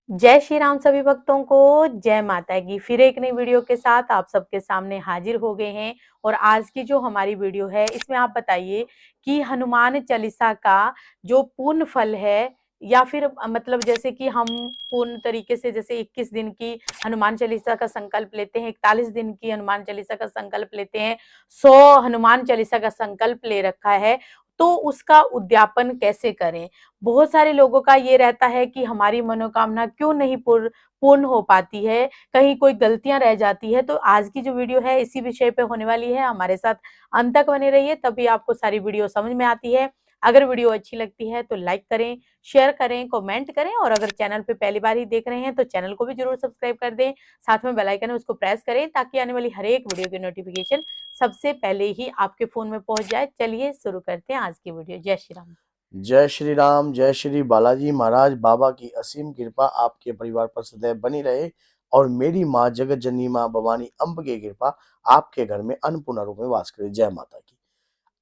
जय श्री राम सभी भक्तों को। जय माता की। फिर एक नई वीडियो के साथ आप सबके सामने हाजिर हो गए हैं। और आज की जो हमारी वीडियो है इसमें आप बताइए कि हनुमान चालीसा का जो पूर्ण फल है, या फिर मतलब जैसे कि हम पूर्ण तरीके से जैसे 21 दिन की हनुमान चालीसा का संकल्प लेते हैं, 41 दिन की हनुमान चालीसा का संकल्प लेते हैं, 100 हनुमान चालीसा का संकल्प ले रखा है, तो उसका उद्यापन कैसे करें। बहुत सारे लोगों का ये रहता है कि हमारी मनोकामना क्यों नहीं पूर्ण हो पाती है, कहीं कोई गलतियां रह जाती है। तो आज की जो वीडियो है इसी विषय पे होने वाली है। हमारे साथ अंत तक बने रहिए, तभी आपको सारी वीडियो समझ में आती है। अगर वीडियो अच्छी लगती है तो लाइक करें, शेयर करें, कमेंट करें, और अगर चैनल पे पहली बार ही देख रहे हैं तो चैनल को भी जरूर सब्सक्राइब कर दें। साथ में बेल आइकन है उसको प्रेस करें ताकि आने वाली हर एक वीडियो की नोटिफिकेशन सबसे पहले ही आपके फोन में पहुंच जाए। चलिए शुरू करते हैं आज की वीडियो। जय श्री राम। जय श्री राम, जय श्री बालाजी महाराज। बाबा की असीम कृपा आपके परिवार पर सदैव बनी रहे और मेरी माँ जगत जननी माँ भवानी अम्ब की कृपा आपके घर में अन्नपूर्णा रूप में वास करे। जय माता की।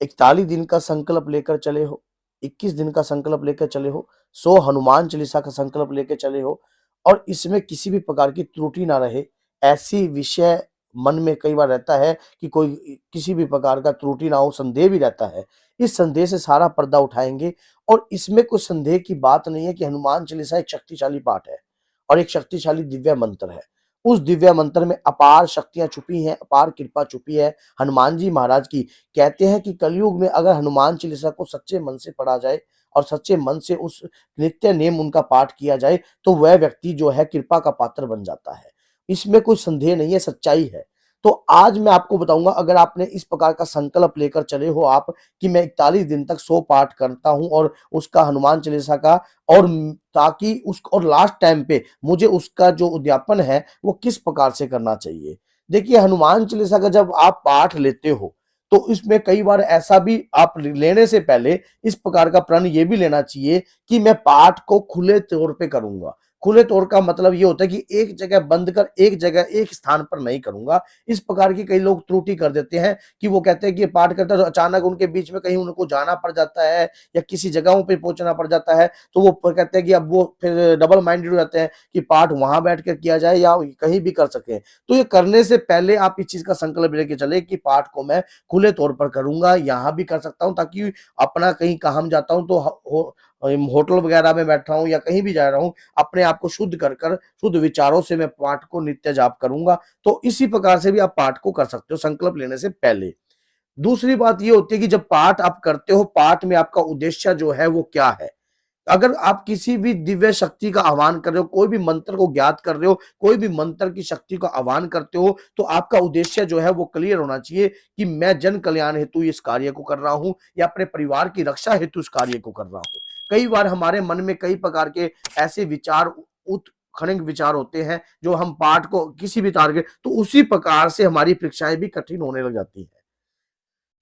41 दिन का संकल्प लेकर चले हो, 21 दिन का संकल्प लेकर चले हो, 100 हनुमान चालीसा का संकल्प लेकर चले हो और इसमें किसी भी प्रकार की त्रुटि ना रहे, ऐसी विषय मन में कई बार रहता है कि कोई किसी भी प्रकार का त्रुटि ना हो, संदेह भी रहता है। इस संदेह से सारा पर्दा उठाएंगे और इसमें कोई संदेह की बात नहीं है कि हनुमान चालीसा एक शक्तिशाली पाठ है और एक शक्तिशाली दिव्य मंत्र है। उस दिव्य मंत्र में अपार शक्तियां छुपी हैं, अपार कृपा छुपी है हनुमान जी महाराज की। कहते हैं कि कलयुग में अगर हनुमान चालीसा को सच्चे मन से पढ़ा जाए और सच्चे मन से उस नित्य नेम उनका पाठ किया जाए तो वह व्यक्ति जो है कृपा का पात्र बन जाता है। इसमें कोई संदेह नहीं है, सच्चाई है। तो आज मैं आपको बताऊंगा, अगर आपने इस प्रकार का संकल्प लेकर चले हो आप कि मैं 41 दिन तक 100 पाठ करता हूं और उसका हनुमान चालीसा का, और ताकि उस और लास्ट टाइम पे मुझे उसका जो उद्यापन है वो किस प्रकार से करना चाहिए। देखिए, हनुमान चालीसा का जब आप पाठ लेते हो तो इसमें कई बार ऐसा भी आप लेने से पहले इस प्रकार का प्रण ये भी लेना चाहिए कि मैं पाठ को खुले तौर पे करूंगा। खुले तौर का मतलब ये होता है कि एक जगह बंद कर एक जगह एक स्थान पर नहीं करूंगा। इस प्रकार की कई लोग त्रुटि कर देते हैं कि वो कहते हैं कि पाठ करते हैं तो अचानक उनके बीच में कहीं उनको जाना पड़ जाता है या किसी जगहों पे पहुंचना पड़ जाता है, तो वो कहते हैं कि अब वो फिर डबल माइंडेड हो जाते हैं कि पाठ वहां बैठ कर किया जाए या कहीं भी कर सके। तो ये करने से पहले आप इस चीज का संकल्प लेके चले कि पाठ को मैं खुले तौर पर करूंगा, यहाँ भी कर सकता हूँ, ताकि अपना कहीं काम जाता हूँ तो होटल वगैरह में बैठा हूँ या कहीं भी जा रहा हूँ, अपने आप को शुद्ध कर कर शुद्ध विचारों से मैं पाठ को नित्य जाप करूंगा। तो इसी प्रकार से भी आप पाठ को कर सकते हो संकल्प लेने से पहले। दूसरी बात ये होती है कि जब पाठ आप करते हो, पाठ में आपका उद्देश्य जो है वो क्या है। अगर आप किसी भी दिव्य शक्ति का आह्वान कर रहे हो, कोई भी मंत्र को ज्ञात कर रहे हो, कोई भी मंत्र की शक्ति का आह्वान करते हो, तो आपका उद्देश्य जो है वो क्लियर होना चाहिए कि मैं जन कल्याण हेतु इस कार्य को कर रहा हूं या अपने परिवार की रक्षा हेतु इस कार्य को कर रहा हूं। कई बार हमारे मन में कई प्रकार के ऐसे विचार उत्खनन विचार होते हैं जो हम पाठ को किसी भी टारगेट, तो उसी प्रकार से हमारी परीक्षाएं भी कठिन होने लग जाती है।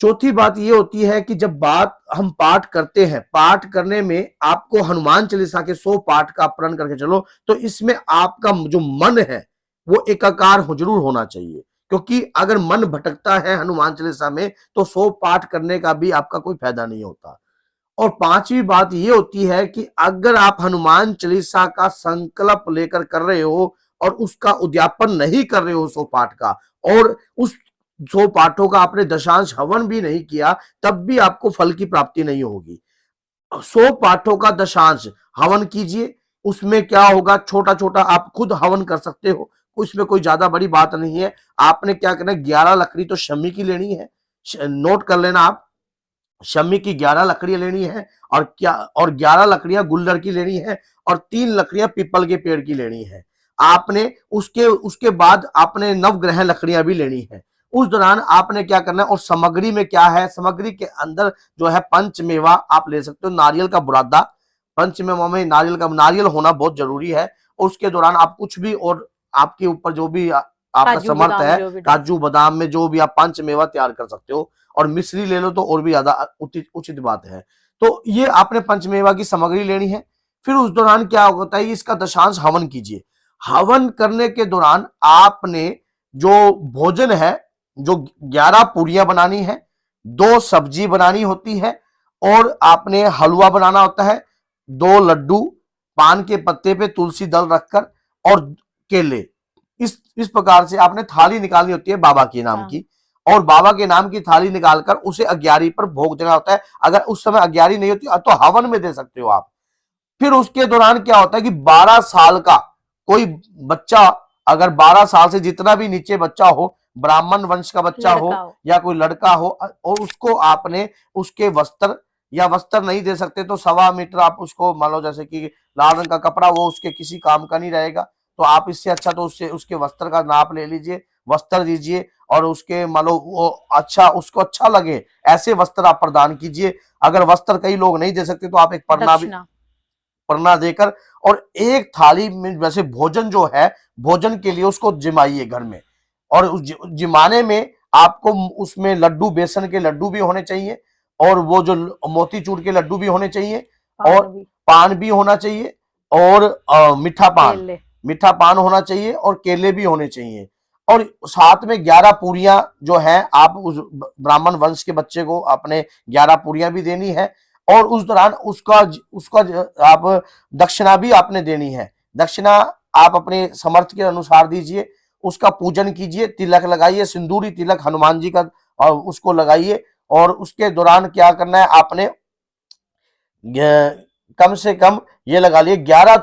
चौथी बात ये होती है कि जब बात हम पाठ करते हैं, पाठ करने में आपको हनुमान चालीसा के 100 पाठ का प्रण करके चलो, तो इसमें आपका जो मन है वो एकाकार हो जरूर होना चाहिए। क्योंकि अगर मन भटकता है हनुमान चालीसा में तो 100 पाठ करने का भी आपका कोई फायदा नहीं होता। और पांचवी बात ये होती है कि अगर आप हनुमान चालीसा का संकल्प लेकर कर रहे हो और उसका उद्यापन नहीं कर रहे हो 100 पाठ का, और उस 100 पाठों का आपने दशांश हवन भी नहीं किया, तब भी आपको फल की प्राप्ति नहीं होगी। 100 पाठों का दशांश हवन कीजिए। उसमें क्या होगा, छोटा छोटा आप खुद हवन कर सकते हो, उसमें कोई ज्यादा बड़ी बात नहीं है। आपने क्या करना है, 11 लकड़ी तो शमी की लेनी है, नोट कर लेना आप। शमी की 11 लकड़ियां लेनी है और क्या, और 11 लकड़ियां गुल्लर की लेनी है और 3 लकड़ियां पीपल के पेड़ की लेनी है। आपने उसके उसके बाद आपने नवग्रह लकड़ियां भी लेनी है। उस दौरान आपने क्या करना है, और सामग्री में क्या है, सामग्री के अंदर जो है पंचमेवा आप ले सकते हो, नारियल का बुरादा। पंचमेवा में नारियल होना बहुत जरूरी है। उसके दौरान आप कुछ भी, और आपके ऊपर जो भी आपका काजू समर्थ बादाम है, जो भी डाल काजू सकते बादाम में जो भी आप पंचमेवा तैयार कर सकते हो, और मिश्री ले लो तो और भी ज्यादा उचित बात है। तो ये आपने पंचमेवा की सामग्री लेनी है। फिर उस दौरान क्या होता है, इसका दशांश हवन कीजिए। हवन करने के दौरान आपने जो भोजन है, जो 11 पूरियां बनानी है, 2 सब्जी बनानी होती है, और आपने हलवा बनाना होता है, 2 लड्डू, पान के पत्ते पे तुलसी दल रखकर और केले, इस प्रकार से आपने थाली निकालनी होती है बाबा के नाम की, और बाबा के नाम की थाली निकालकर उसे अग्यारी पर भोग देना होता है। अगर उस समय अग्यारी नहीं होती तो हवन में दे सकते हो आप। फिर उसके दौरान क्या होता है कि 12 साल का कोई बच्चा, अगर 12 साल से जितना भी नीचे बच्चा हो, ब्राह्मण वंश का बच्चा हो या कोई लड़का हो, और उसको आपने उसके वस्त्र, या वस्त्र नहीं दे सकते तो 1.25 मीटर आप उसको, मान लो जैसे कि लाल रंग का कपड़ा, वो उसके किसी काम का नहीं रहेगा, तो आप इससे अच्छा तो उससे उसके वस्त्र का नाप ले लीजिए, वस्त्र दीजिए, और उसके मान लो वो अच्छा, उसको अच्छा लगे ऐसे वस्त्र आप प्रदान कीजिए। अगर वस्त्र कई लोग नहीं दे सकते तो आप एक परना देकर, और एक थाली में वैसे भोजन जो है, भोजन के लिए उसको जिमाइए घर में, और उस जिमाने में आपको उसमें लड्डू, बेसन के लड्डू भी होने चाहिए, और वो जो मोतीचूर के लड्डू भी होने चाहिए, और पान भी होना चाहिए, और मीठा पान होना चाहिए, और केले भी होने चाहिए, और साथ में 11 पूरियां जो हैं, आप उस ब्राह्मण वंश के बच्चे को अपने 11 पूरियां भी देनी है, और उस दौरान उसका उसका आप दक्षिणा भी आपने देनी है। दक्षिणा आप अपने समर्थ के अनुसार दीजिए, उसका पूजन कीजिए, तिलक लगाइए, सिंदूरी तिलक हनुमान जी का, और उसको लगाइए। और उसके दौरान क्या करना है, आपने कम से कम ये लगा लिए 11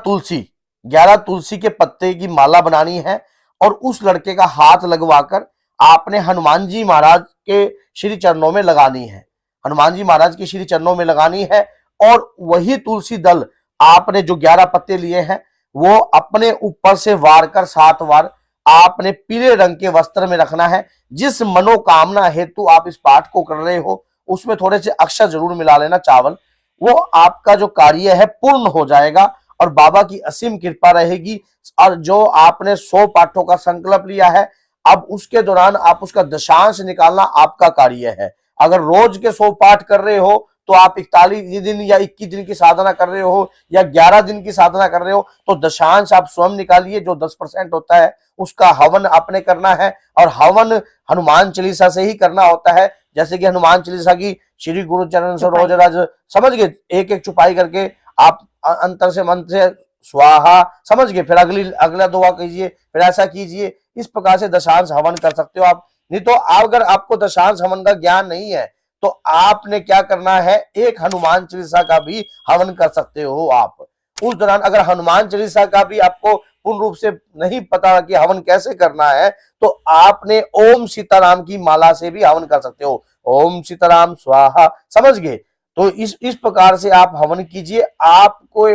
तुलसी के पत्ते की माला बनानी है, और उस लड़के का हाथ लगवाकर आपने हनुमान जी महाराज के श्री चरणों में लगानी है, हनुमान जी महाराज के श्री चरणों में लगानी है। और वही तुलसी दल आपने जो 11 पत्ते लिए हैं, वो अपने ऊपर से वार कर 7 बार आपने पीले रंग के वस्त्र में रखना है। जिस मनोकामना हेतु आप इस पाठ को कर रहे हो, उसमें थोड़े से अक्षर जरूर मिला लेना, चावल, वो आपका जो कार्य है पूर्ण हो जाएगा, और बाबा की असीम कृपा रहेगी। और जो आपने 100 पाठों का संकल्प लिया है, अब उसके दौरान आप उसका दशांश निकालना आपका कार्य है। अगर रोज के 100 पाठ कर रहे हो तो आप 41 दिन या 21 दिन की साधना कर रहे हो, या 11 दिन की साधना कर रहे हो, तो दशांश आप स्वयं निकालिए, जो 10% होता है उसका हवन आपने करना है। और हवन हनुमान चालीसा से ही करना होता है, जैसे कि हनुमान चालीसा की श्री गुरु चरण सरोज रज, समझ गए, एक एक चुपाई करके आप अंतर से मन से स्वाहा, समझ गए, फिर अगला दुआ कीजिए, फिर ऐसा कीजिए। इस प्रकार से दशांश हवन कर सकते हो आप। नहीं तो अगर आपको दशांश हवन का ज्ञान नहीं है तो आपने क्या करना है, एक हनुमान चालीसा का भी हवन कर सकते हो आप। उस दौरान अगर हनुमान चालीसा का भी आपको पूर्ण रूप से नहीं पता कि हवन कैसे करना है, तो आपने ओम सीताराम की माला से भी हवन कर सकते हो, ओम सीताराम स्वाहा, समझ गए। तो इस प्रकार से आप हवन कीजिए। आपको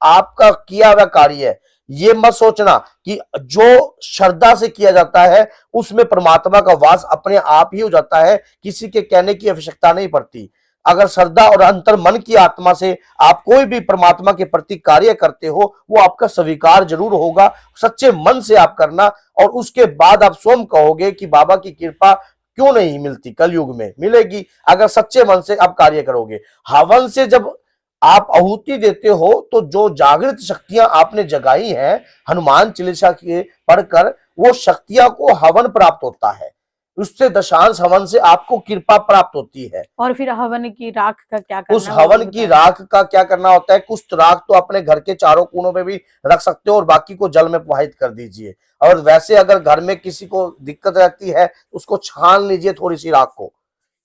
आपका किया हुआ कार्य है, ये मत सोचना कि जो श्रद्धा से किया जाता है उसमें परमात्मा का वास अपने आप ही हो जाता है, किसी के कहने की आवश्यकता नहीं पड़ती। अगर श्रद्धा और अंतर मन की आत्मा से आप कोई भी परमात्मा के प्रति कार्य करते हो, वो आपका स्वीकार जरूर होगा। सच्चे मन से आप करना, और उसके बाद आप स्वयं कहोगे कि बाबा की कृपा क्यों नहीं मिलती, कलयुग में मिलेगी अगर सच्चे मन से आप कार्य करोगे। हवन से जब आप आहुति देते हो तो जो जागृत शक्तियां आपने जगाई हैं हनुमान चालीसा के पढ़कर, वो शक्तियां को हवन प्राप्त होता है, उससे दशांश हवन से आपको कृपा प्राप्त होती है। और फिर हवन की राख का क्या करना, उस हवन की राख का क्या करना होता है, कुछ राख तो अपने घर के चारों कोनों में भी रख सकते हो, और बाकी को जल में प्रवाहित कर दीजिए। और वैसे अगर घर में किसी को दिक्कत रहती है, उसको छान लीजिए, थोड़ी सी राख को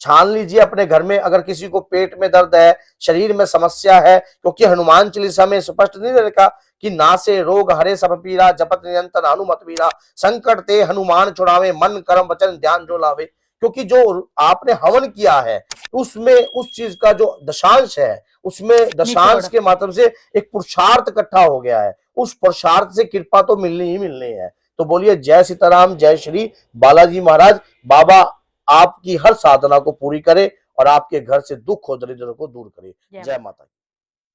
छान लीजिए अपने घर में। अगर किसी को पेट में दर्द है, शरीर में समस्या है, क्योंकि हनुमान चालीसा में स्पष्ट नहीं लिखा कि नासे रोग हरे सब पीरा, जपत निरंतर हनुमत वीरा, संकट ते हनुमान छुड़ावे, मन कर्म वचन ध्यान जो लावे। क्योंकि जो आपने हवन किया है उसमें उस चीज का जो दशांश है, उसमें दशांश के माध्यम से एक पुरुषार्थ इकट्ठा हो गया है, उस पुरुषार्थ से कृपा तो मिलनी ही मिलनी है। तो बोलिए जय सीताराम, जय श्री बालाजी महाराज। बाबा आपकी हर साधना को पूरी करे और आपके घर से दुख और दरिद्र को दूर करे। जय माता।